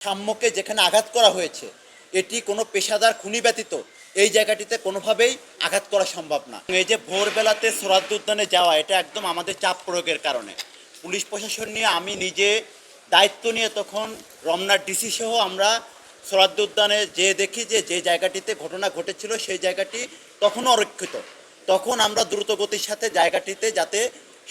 সাম্যকে যেখানে আঘাত করা হয়েছে এটি কোনো পেশাদার খুনি ব্যতীত এই জায়গাটিতে কোনোভাবেই আঘাত করা সম্ভব না। এই যে ভোরবেলাতে সোহরাওয়ার্দী উদ্যানে যাওয়া, এটা একদম আমাদের চাপ প্রয়োগের কারণে। পুলিশ প্রশাসন নিয়ে আমি নিজে দায়িত্ব নিয়ে তখন রমনার ডিসি সহ আমরা সোহরাওয়ার্দী উদ্যানে যেয়ে দেখি যে জায়গাটিতে ঘটনা ঘটেছিল সেই জায়গাটি তখনও অরক্ষিত। তখন আমরা দ্রুত গতির সাথে জায়গাটিতে যাতে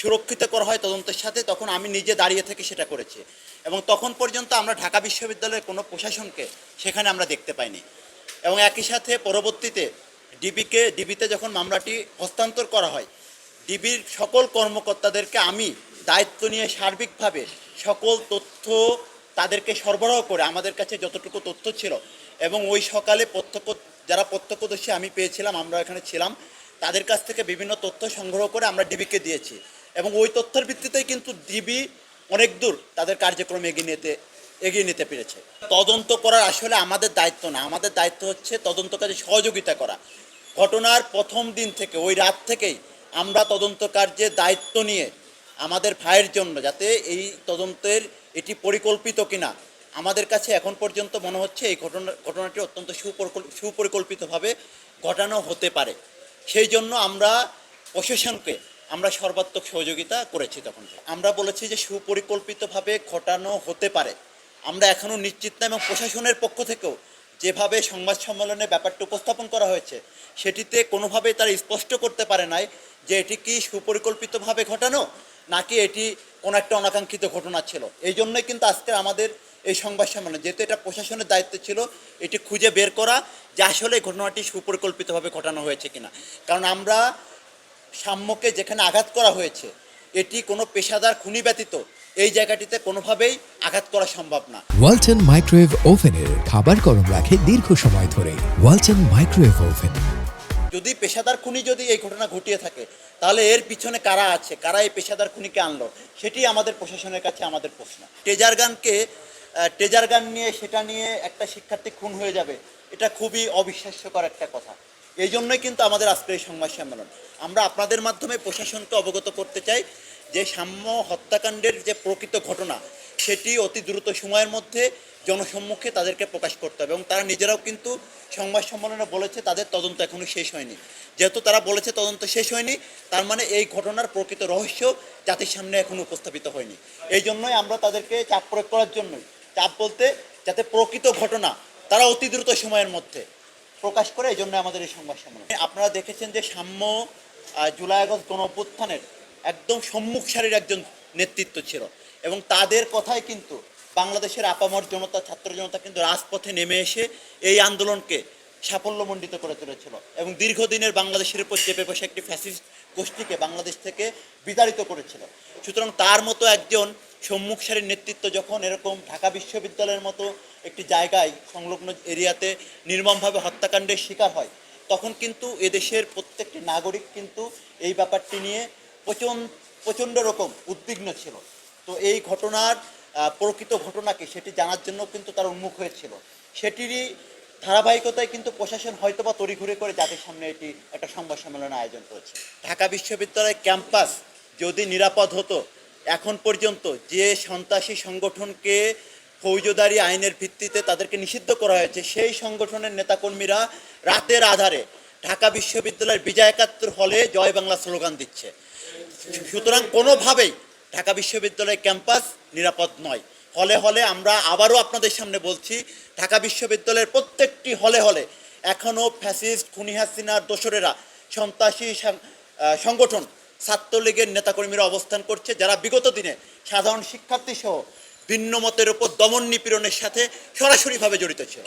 সুরক্ষিত করা হয় তদন্তের সাথে, তখন আমি নিজে দাঁড়িয়ে থেকে সেটা করেছি। এবং তখন পর্যন্ত আমরা ঢাকা বিশ্ববিদ্যালয়ের কোনো প্রশাসনকে সেখানে আমরা দেখতে পাইনি। এবং একই সাথে পরবর্তীতে ডিবিতে যখন মামলাটি হস্তান্তর করা হয়, ডিবির সকল কর্মকর্তাদেরকে আমি দায়িত্ব নিয়ে সার্বিকভাবে সকল তথ্য তাদেরকে সরবরাহ করে আমাদের কাছে যতটুকু তথ্য ছিল, এবং ওই সকালে যারা প্রত্যক্ষদর্শী আমি পেয়েছিলাম, আমরা এখানে ছিলাম, তাদের কাছ থেকে বিভিন্ন তথ্য সংগ্রহ করে আমরা ডিবিকে দিয়েছি। এবং ওই তথ্যের ভিত্তিতেই কিন্তু ডিবি অনেক দূর তাদের কার্যক্রম এগিয়ে নিতে পেরেছে। তদন্ত করার আসলে আমাদের দায়িত্ব না, আমাদের দায়িত্ব হচ্ছে তদন্ত কাজে সহযোগিতা করা। ঘটনার প্রথম দিন থেকে ওই রাত থেকেই আমরা তদন্ত কার্যে দায়িত্ব নিয়ে আমাদের ভাইয়ের জন্য, যাতে এই তদন্তের এটি পরিকল্পিত কিনা, আমাদের কাছে এখন পর্যন্ত মনে হচ্ছে এই ঘটনাটি অত্যন্ত সুপরিকল্পিতভাবে ঘটানো হতে পারে। সেই জন্য আমরা প্রশাসনকে আমরা সর্বাত্মক সহযোগিতা করেছি। তখন আমরা বলেছি যে সুপরিকল্পিতভাবে ঘটানো হতে পারে, আমরা এখনও নিশ্চিত না। এবং প্রশাসনের পক্ষ থেকেও যেভাবে সংবাদ সম্মেলনে ব্যাপারটা উপস্থাপন করা হয়েছে সেটিতে কোনোভাবেই তারা স্পষ্ট করতে পারে নাই যে এটি কি সুপরিকল্পিতভাবে ঘটানো নাকি এটি কোনো একটা অনাকাঙ্ক্ষিত ঘটনা ছিল। এই জন্যই কিন্তু আজকে আমাদের এই সংবাদ সম্মেলন, যেহেতু এটা প্রশাসনের দায়িত্ব ছিল এটি খুঁজে বের করা যে আসলে ঘটনাটি সুপরিকল্পিতভাবে ঘটানো হয়েছে কিনা। কারণ আমরা সাম্যকে যেখানে আঘাত করা হয়েছে এটি কোনো পেশাদার খুনি ব্যতীত এই জায়গাটিতে কোনোভাবেই আঘাত করা সম্ভব না। ওয়ালটন মাইক্রোওয়েভ ওভেনের খাবার গরম রাখে দীর্ঘ সময় ধরে। Walton microwave oven. যদি পেশাদার খুনি যদি এই ঘটনা ঘটিয়ে থাকে, তাহলে এর পিছনে কারা আছে, কারা এই পেশাদার খুনিকে আনলো, সেটি আমাদের প্রশাসনের কাছে আমাদের প্রশ্ন। টেজার গান নিয়ে সেটা নিয়ে একটা শিক্ষার্থী খুন হয়ে যাবে, এটা খুবই অবিশ্বাস্যকর একটা কথা। এই জন্যই কিন্তু আমাদের আজকের এই সংবাদ সম্মেলন। আমরা আপনাদের মাধ্যমে প্রশাসনকে অবগত করতে চাই যে সাম্য হত্যাকাণ্ডের যে প্রকৃত ঘটনা সেটি অতি দ্রুত সময়ের মধ্যে জনসম্মুখে তাদেরকে প্রকাশ করতে হবে। এবং তারা নিজেরাও কিন্তু সংবাদ সম্মেলনে বলেছে তাদের তদন্ত এখনও শেষ হয়নি। যেহেতু তারা বলেছে তদন্ত শেষ হয়নি, তার মানে এই ঘটনার প্রকৃত রহস্য জাতির সামনে এখনও উপস্থাপিত হয়নি। এই জন্যই আমরা তাদেরকে চাপ প্রয়োগ করার জন্যই, চাপ বলতে যাতে প্রকৃত ঘটনা তারা অতি দ্রুত সময়ের মধ্যে প্রকাশ করে, এই জন্য আমাদের এই সংবাদ সম্মেলন। আপনারা দেখেছেন যে সাম্য জুলাই আগস্ট গণ অভ্যুত্থানের একদম সম্মুখ সারির একজন নেতৃত্ব ছিল, এবং তাদের কথাই কিন্তু বাংলাদেশের আপামর জনতা, ছাত্র জনতা কিন্তু রাজপথে নেমে এসে এই আন্দোলনকে সাফল্যমণ্ডিত করে তুলেছিল এবং দীর্ঘদিনের বাংলাদেশের উপর চেপে বসে একটি ফ্যাসিস্ট গোষ্ঠীকে বাংলাদেশ থেকে বিতাড়িত করেছিল। সুতরাং তার মতো একজন সম্মুখ সারির নেতৃত্ব যখন এরকম ঢাকা বিশ্ববিদ্যালয়ের মতো একটি জায়গায় সংলগ্ন এরিয়াতে নির্মমভাবে হত্যাকাণ্ডের শিকার হয়, তখন কিন্তু এদেশের প্রত্যেকটি নাগরিক কিন্তু এই ব্যাপারটি নিয়ে প্রচণ্ড রকম উদ্বিগ্ন ছিল। তো এই ঘটনার প্রকৃত ঘটনাকে সেটি জানার জন্য কিন্তু তারা উন্মুখ হয়েছিল। সেটিরই ধারাবাহিকতায় কিন্তু প্রশাসন হয়তোবা তড়িঘড়ি করে জাতির সামনে এটি একটা সংবাদ সম্মেলনের আয়োজন করেছে। ঢাকা বিশ্ববিদ্যালয় ক্যাম্পাস যদি নিরাপদ হতো, এখন পর্যন্ত যে সন্ত্রাসী সংগঠনকে ফৌজদারি আইনের ভিত্তিতে তাদেরকে নিষিদ্ধ করা হয়েছে, সেই সংগঠনের নেতাকর্মীরা রাতের আধারে ঢাকা বিশ্ববিদ্যালয়ের বিজয় একাত্তর হলে জয় বাংলা স্লোগান দিচ্ছে। সুতরাং কোনোভাবেই ঢাকা বিশ্ববিদ্যালয় ক্যাম্পাস নিরাপদ নয়। হলে আমরা আবারও আপনাদের সামনে বলছি, ঢাকা বিশ্ববিদ্যালয়ের প্রত্যেকটি হলে এখনও ফ্যাসিস্ট খুনি হাসিনার দোসরেরা, সন্ত্রাসী সংগঠন ছাত্রলীগের নেতাকর্মীরা অবস্থান করছে, যারা বিগত দিনে সাধারণ শিক্ষার্থী সহ ভিন্ন মতের উপর দমন নিপীড়নের সাথে সরাসরিভাবে জড়িত ছিল।